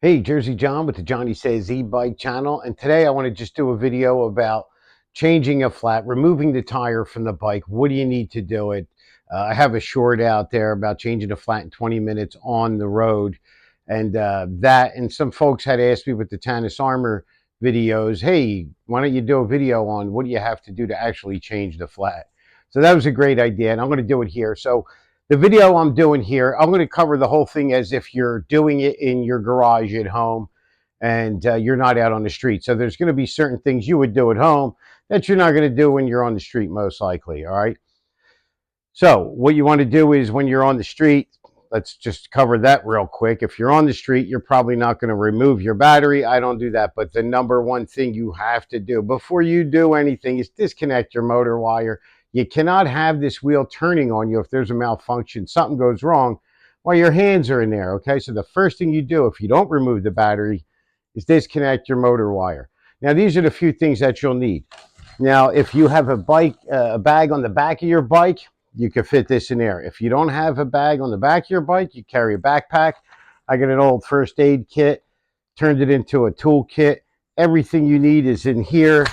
Hey, Jersey John with the Johnny Says E-Bike channel, and today I want to just do a video about changing a flat, removing the tire from the bike. What do you need to do it? I have a short out there about changing a flat in 20 minutes on the road, and and some folks had asked me with the Tannus Armour videos, hey, why don't you do a video on what do you have to do to actually change the flat? So that was a great idea, and I'm going to do it here. So the video I'm doing here, I'm going to cover the whole thing as if you're doing it in your garage at home and you're not out on the street. So there's going to be certain things you would do at home that you're not going to do when you're on the street, most likely. All right. So what you want to do is when you're on the street, let's just cover that real quick. If you're on the street, you're probably not going to remove your battery. I don't do that. But the number one thing you have to do before you do anything is disconnect your motor wire. You cannot have this wheel turning on you if there's a malfunction, something goes wrong while your hands are in there. Okay, so the first thing you do if you don't remove the battery is disconnect your motor wire. Now, these are the few things that you'll need. Now, if you have a bag on the back of your bike, you can fit this in there. If you don't have a bag on the back of your bike, you carry a backpack. I got an old first aid kit, turned it into a tool kit. Everything you need is in here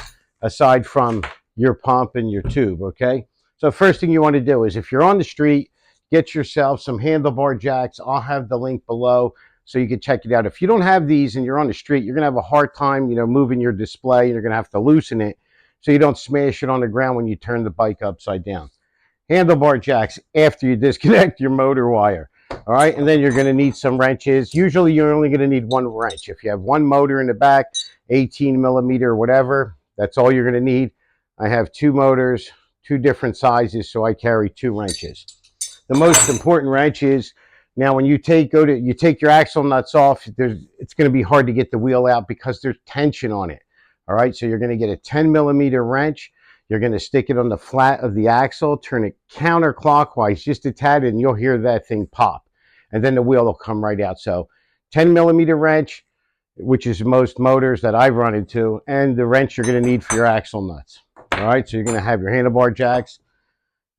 aside from your pump and your tube, okay? So first thing you want to do is if you're on the street, get yourself some Handlebar Jacks. I'll have the link below so you can check it out. If you don't have these and you're on the street, you're going to have a hard time, moving your display. You're going to have to loosen it so you don't smash it on the ground when you turn the bike upside down. Handlebar Jacks after you disconnect your motor wire. All right, and then you're going to need some wrenches. Usually you're only going to need one wrench. If you have one motor in the back, 18 millimeter or whatever, that's all you're going to need. I have two motors, two different sizes, so I carry two wrenches. The most important wrench is, now when you take your axle nuts off, it's going to be hard to get the wheel out because there's tension on it. All right, so you're going to get a 10 millimeter wrench. You're going to stick it on the flat of the axle, turn it counterclockwise just a tad, and you'll hear that thing pop. And then the wheel will come right out. So 10 millimeter wrench, which is most motors that I've run into, and the wrench you're going to need for your axle nuts. All right, so you're going to have your Handlebar Jacks.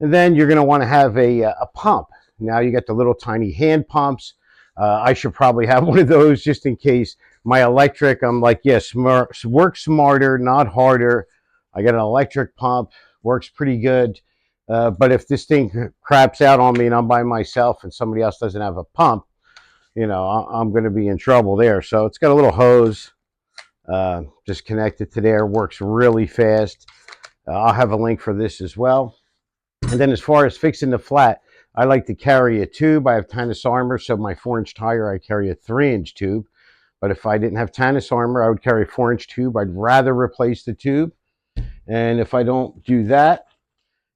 And then you're going to want to have a pump. Now you got the little tiny hand pumps. I should probably have one of those just in case. My electric, I'm like, yes, work smarter, not harder. I got an electric pump, works pretty good. But if this thing craps out on me and I'm by myself and somebody else doesn't have a pump, I'm going to be in trouble there. So it's got a little hose just connected to there. Works really fast. I'll have a link for this as well. And then as far as fixing the flat, I like to carry a tube. I have Tannus Armour, so my 4-inch tire, I carry a 3-inch tube. But if I didn't have Tannus Armour, I would carry a 4-inch tube. I'd rather replace the tube. And if I don't do that,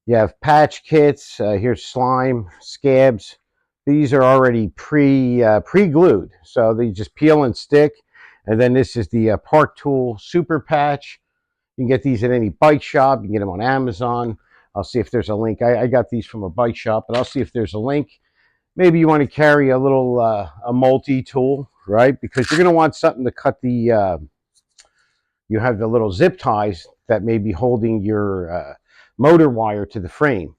you have patch kits. Here's slime, scabs. These are already pre-glued, so they just peel and stick. And then this is the Park Tool Super Patch. You can get these at any bike shop. You can get them on Amazon. I'll see if there's a link. I got these from a bike shop, but I'll see if there's a link. Maybe you want to carry a little a multi-tool, right? Because you're going to want something to cut the you have the little zip ties that may be holding your motor wire to the frame.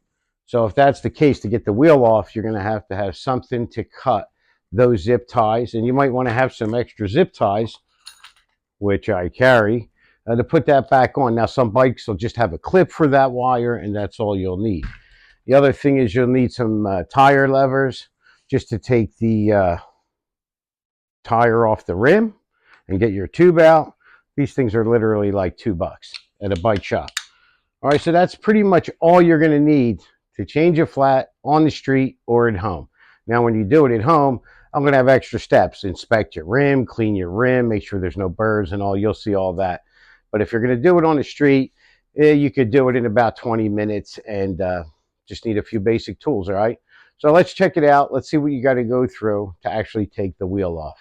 So if that's the case, to get the wheel off, you're going to have something to cut those zip ties. And you might want to have some extra zip ties, which I carry, to put that back on. Now, some bikes will just have a clip for that wire, and that's all you'll need. The other thing is you'll need some tire levers just to take the tire off the rim and get your tube out. These things are literally like $2 at a bike shop. All right, so that's pretty much all you're going to need to change a flat on the street or at home. Now, when you do it at home, I'm going to have extra steps. Inspect your rim, clean your rim, make sure there's no burrs and all. You'll see all that. But if you're going to do it on the street, you could do it in about 20 minutes and just need a few basic tools, all right? So let's check it out. Let's see what you got to go through to actually take the wheel off.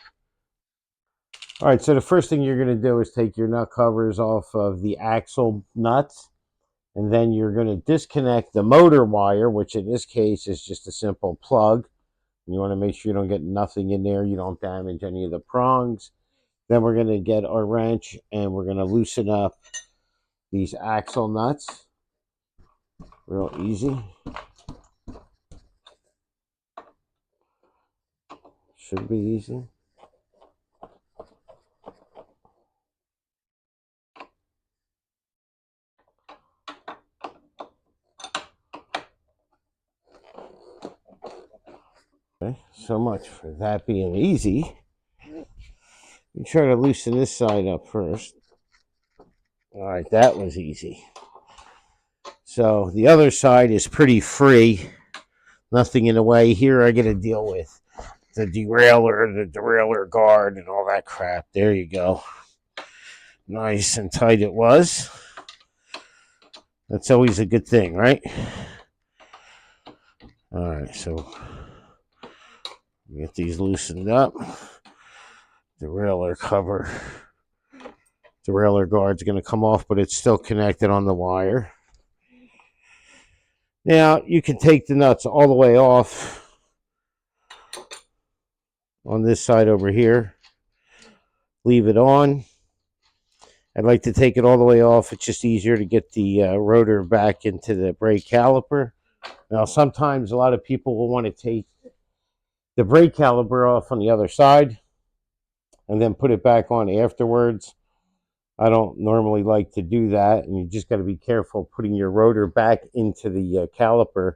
All right, so the first thing you're going to do is take your nut covers off of the axle nuts, and then you're going to disconnect the motor wire, which in this case is just a simple plug. You want to make sure you don't get nothing in there, you don't damage any of the prongs. Then we're going to get our wrench and we're going to loosen up these axle nuts. Real easy. Should be easy. So much for that being easy. You try to loosen this side up first. All right, that was easy. So the other side is pretty free. Nothing in the way. Here I got to deal with the derailleur guard, and all that crap. There you go. Nice and tight it was. That's always a good thing, right? All right, so get these loosened up. Derailleur cover. Derailleur guard's going to come off, but it's still connected on the wire. Now, you can take the nuts all the way off on this side over here. Leave it on. I'd like to take it all the way off. It's just easier to get the rotor back into the brake caliper. Now, sometimes a lot of people will want to take the brake caliper off on the other side and then put it back on afterwards. I don't normally like to do that, and you just got to be careful putting your rotor back into the caliper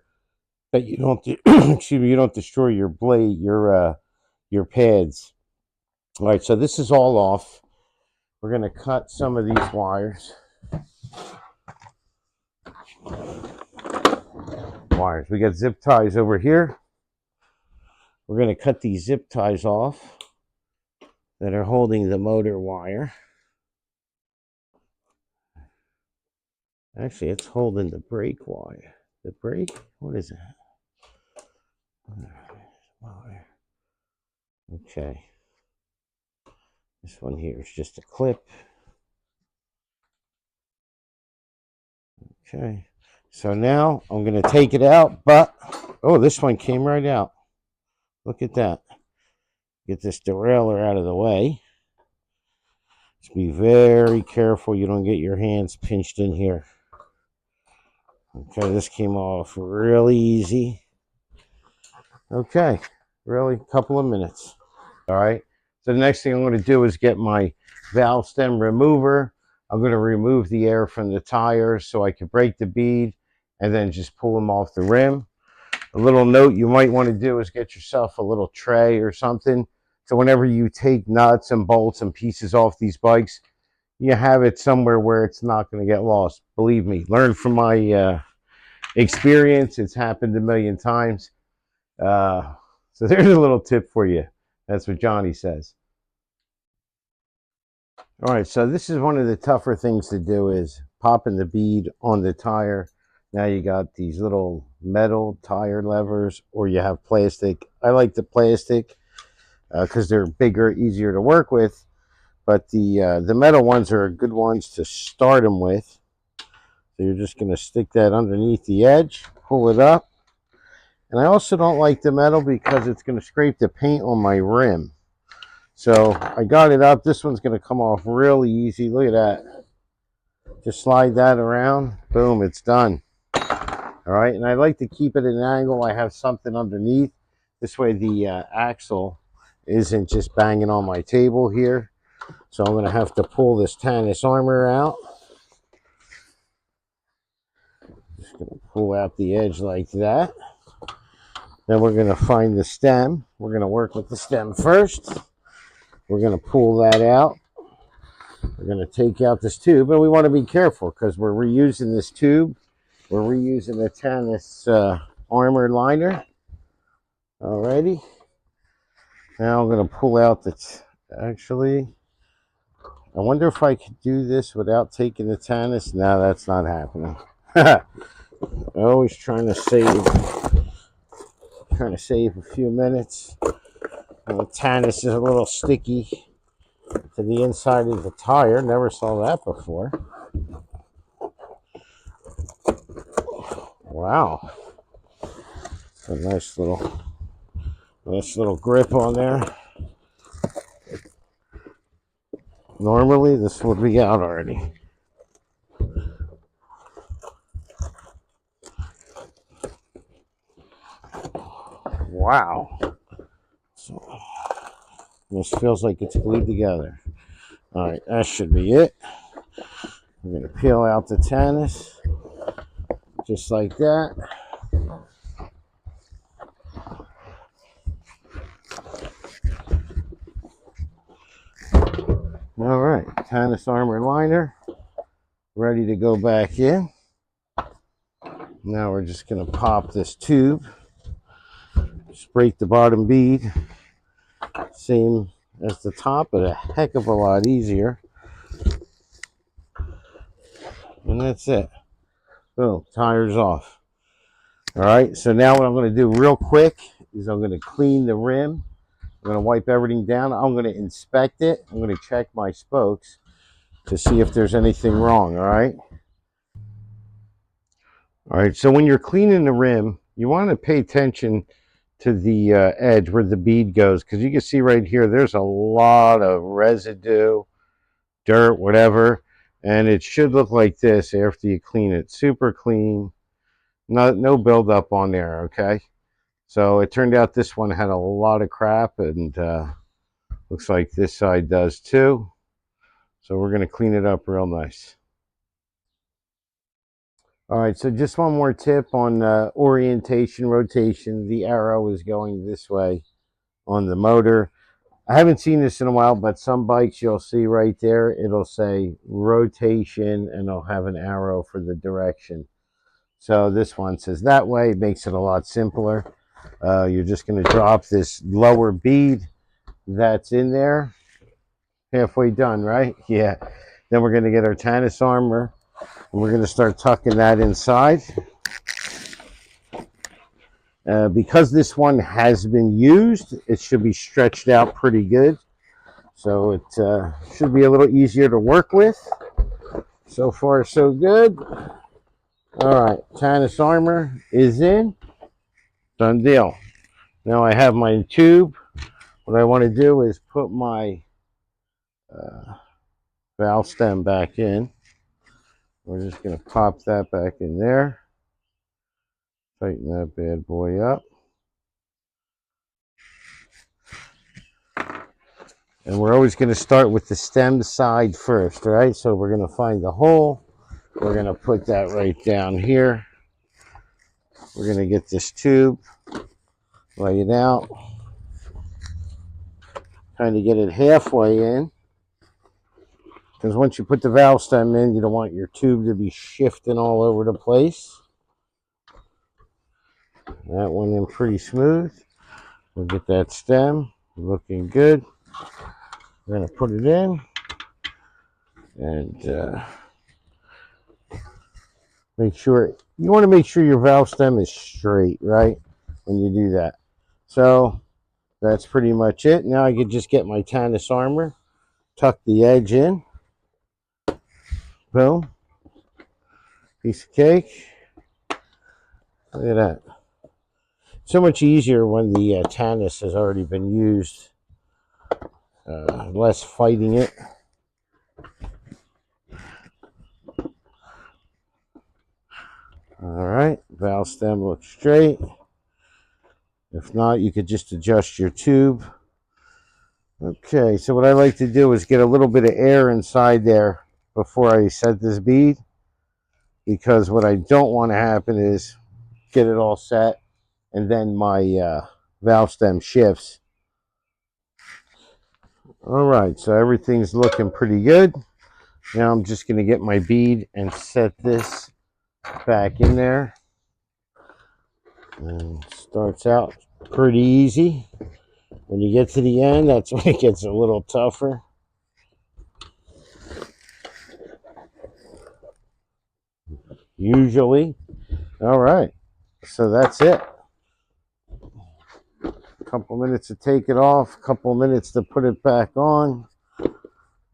that you don't excuse me, you don't destroy your blade, your pads. All right, so this is all off. We're going to cut some of these wires. We got zip ties over here. We're going to cut these zip ties off that are holding the motor wire. Actually, it's holding the brake wire. The brake? What is that? Okay. This one here is just a clip. Okay. So now I'm going to take it out, but, oh, this one came right out. Look at that. Get this derailleur out of the way. Just be very careful you don't get your hands pinched in here. Okay, this came off really easy. Okay, really, a couple of minutes. All right, so the next thing I'm going to do is get my valve stem remover. I'm going to remove the air from the tires so I can break the bead and then just pull them off the rim. A little note you might want to do is get yourself a little tray or something. So whenever you take nuts and bolts and pieces off these bikes, you have it somewhere where it's not going to get lost. Believe me, learn from my experience. It's happened a million times. So there's a little tip for you. That's what Johnny says. All right, so this is one of the tougher things to do is popping the bead on the tire. Now you got these little metal tire levers, or you have plastic. I like the plastic because they're bigger, easier to work with. But the metal ones are good ones to start them with. So you're just going to stick that underneath the edge, pull it up. And I also don't like the metal because it's going to scrape the paint on my rim. So I got it up. This one's going to come off really easy. Look at that. Just slide that around. Boom, it's done. All right, and I like to keep it at an angle. I have something underneath. This way the axle isn't just banging on my table here. So I'm going to have to pull this Tannus Armour out. Just going to pull out the edge like that. Then we're going to find the stem. We're going to work with the stem first. We're going to pull that out. We're going to take out this tube, and we want to be careful because we're reusing this tube. We're reusing the Tannus Armour liner. Alrighty. Now I'm going to pull out the, actually, I wonder if I could do this without taking the Tannus. No, that's not happening. Always trying to save a few minutes. And the Tannus is a little sticky to the inside of the tire. Never saw that before. Wow. A nice little grip on there. Normally this would be out already. Wow. So this feels like it's glued together. All right, that should be it. I'm going to peel out the Tannus just like that. All right, Tannus Armour liner ready to go back in. Now we're just going to pop this tube, just break the bottom bead, same as the top, but a heck of a lot easier. And that's it. Boom, tire's off. All right, so now what I'm going to do real quick is I'm going to clean the rim. I'm going to wipe everything down. I'm going to inspect it. I'm going to check my spokes to see if there's anything wrong, all right? All right, so when you're cleaning the rim, you want to pay attention to the edge where the bead goes, because you can see right here, there's a lot of residue, dirt, whatever, and it should look like this after you clean it. Super clean, no buildup on there, okay? So it turned out this one had a lot of crap, and looks like this side does too. So we're going to clean it up real nice. All right, so just one more tip on orientation, rotation. The arrow is going this way on the motor. I haven't seen this in a while, but some bikes you'll see right there, it'll say rotation and it'll have an arrow for the direction. So this one says that way. It makes it a lot simpler. You're just going to drop this lower bead that's in there. Halfway done, right? Yeah. Then we're going to get our Tannus Armour, and we're going to start tucking that inside. Because this one has been used, it should be stretched out pretty good. So it should be a little easier to work with. So far, so good. All right, Tannus Armour is in. Done deal. Now I have my tube. What I want to do is put my valve stem back in. We're just going to pop that back in there. Tighten that bad boy up. And we're always going to start with the stem side first, right? So we're going to find the hole. We're going to put that right down here. We're going to get this tube, lay it out, kind of get it halfway in. Because once you put the valve stem in, you don't want your tube to be shifting all over the place. That went in pretty smooth. We'll get that stem looking good. We're going to put it in and make sure, you want to make sure your valve stem is straight, right, when you do that. So that's pretty much it. Now I could just get my Tannus Armour, tuck the edge in. Boom. Piece of cake. Look at that. So much easier when the Tannus has already been used. Less fighting it. All right, valve stem looks straight. If not, you could just adjust your tube. Okay, so what I like to do is get a little bit of air inside there before I set this bead, because what I don't want to happen is get it all set and then my valve stem shifts. All right, so everything's looking pretty good. Now I'm just going to get my bead and set this back in there. And starts out pretty easy. When you get to the end, that's when it gets a little tougher. Usually. All right, so that's it. A couple minutes to take it off, a couple minutes to put it back on.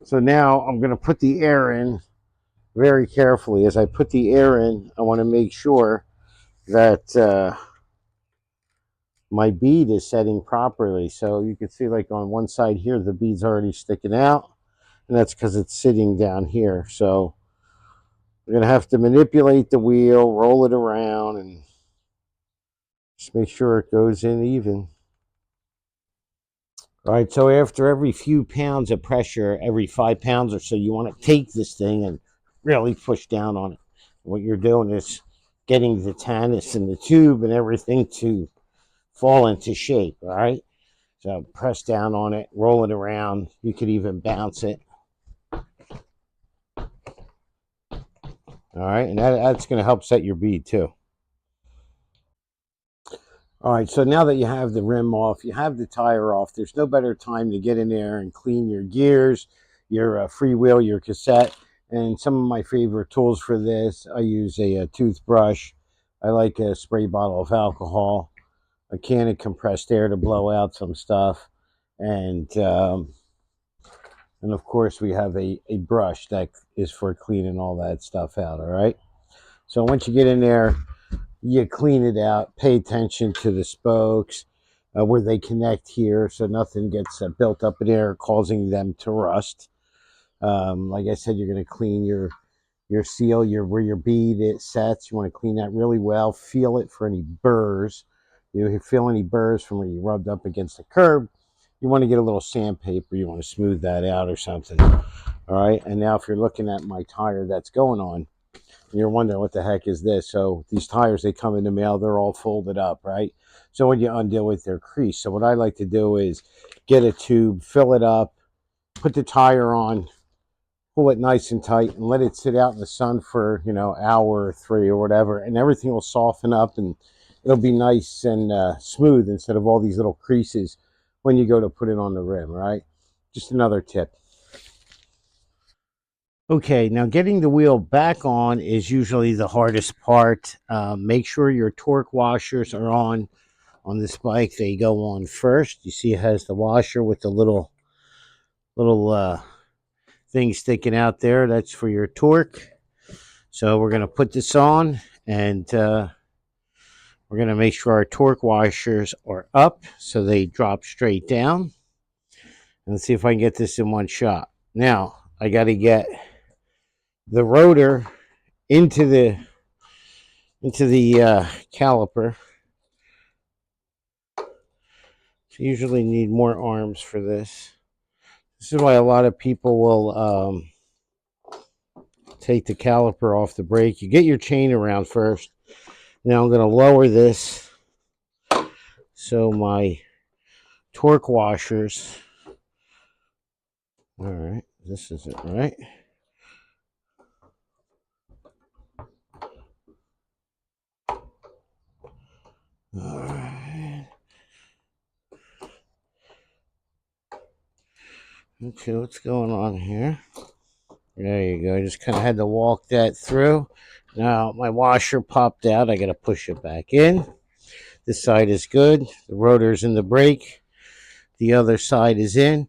So now I'm going to put the air in very carefully. As I put the air in, I want to make sure that my bead is setting properly. So you can see, like on one side here, the bead's already sticking out, and that's because it's sitting down here. So we're going to have to manipulate the wheel, roll it around, and just make sure it goes in even. All right, so after every few pounds of pressure, every 5 pounds or so, you want to take this thing and really push down on it. What you're doing is getting the Tannus and the tube and everything to fall into shape, all right? So press down on it, roll it around. You could even bounce it. All right, and that's going to help set your bead too. All right, so now that you have the rim off, you have the tire off, there's no better time to get in there and clean your gears, your freewheel, your cassette, and some of my favorite tools for this. I use a toothbrush. I like a spray bottle of alcohol, a can of compressed air to blow out some stuff, and of course we have a brush that is for cleaning all that stuff out. All right, so once you get in there, you clean it out, pay attention to the spokes where they connect here so nothing gets built up in there causing them to rust. Like I said, you're going to clean your seal, where your bead it sets. You want to clean that really well. Feel it for any burrs. You feel any burrs from where you rubbed up against the curb, you want to get a little sandpaper. You want to smooth that out or something. All right. And now if you're looking at my tire that's going on, and you're wondering what the heck is this. So these tires, they come in the mail, they're all folded up, right? So when you undo it, they're creased. So what I like to do is get a tube, fill it up, put the tire on, pull it nice and tight, and let it sit out in the sun for, hour or three or whatever, and everything will soften up and it'll be nice and smooth instead of all these little creases when you go to put it on the rim, right? Just another tip. Okay, now getting the wheel back on is usually the hardest part. Make sure your torque washers are on this bike. They go on first. You see it has the washer with the little thing sticking out there. That's for your torque. So we're going to put this on, and we're going to make sure our torque washers are up so they drop straight down. And let's see if I can get this in one shot. Now, I got to get the rotor into the caliper. So you usually need more arms for this. This is why a lot of people will take the caliper off the brake. You get your chain around first. Now I'm going to lower this so my torque washers. All right, this isn't right. All right. Okay, what's going on here? There you go. I just kind of had to walk that through. Now my washer popped out. I got to push it back in. This side is good. The rotor's in the brake. The other side is in.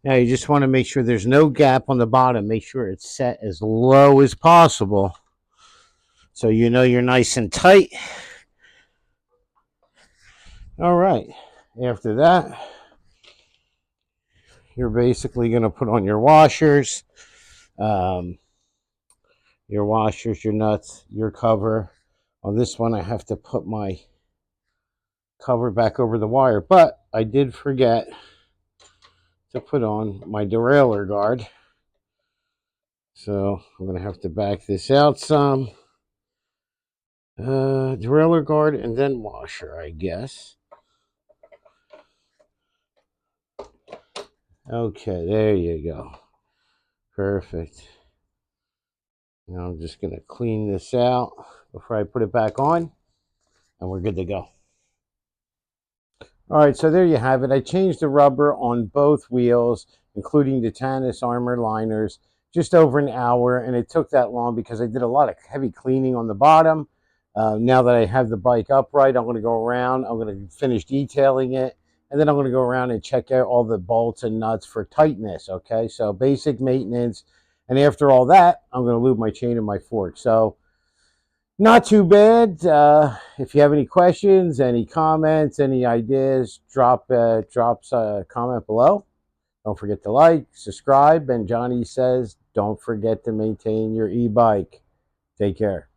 Now you just want to make sure there's no gap on the bottom. Make sure it's set as low as possible so you know you're nice and tight. All right. After that, you're basically going to put on your washers, your nuts, your cover. On this one, I have to put my cover back over the wire, but I did forget to put on my derailleur guard. So I'm going to have to back this out some. Derailleur guard and then washer, I guess. Okay, there you go. Perfect. Now I'm just going to clean this out before I put it back on, and we're good to go. All right, so there you have it. I changed the rubber on both wheels, including the Tannus Armour liners, just over an hour, and it took that long because I did a lot of heavy cleaning on the bottom. Now that I have the bike upright, I'm going to go around. I'm going to finish detailing it, and then I'm going to go around and check out all the bolts and nuts for tightness, okay? So basic maintenance, and after all that, I'm going to lube my chain and my fork. So not too bad. If you have any questions, any comments, any ideas, drop a comment below. Don't forget to like, subscribe, and Johnny says, don't forget to maintain your e-bike. Take care.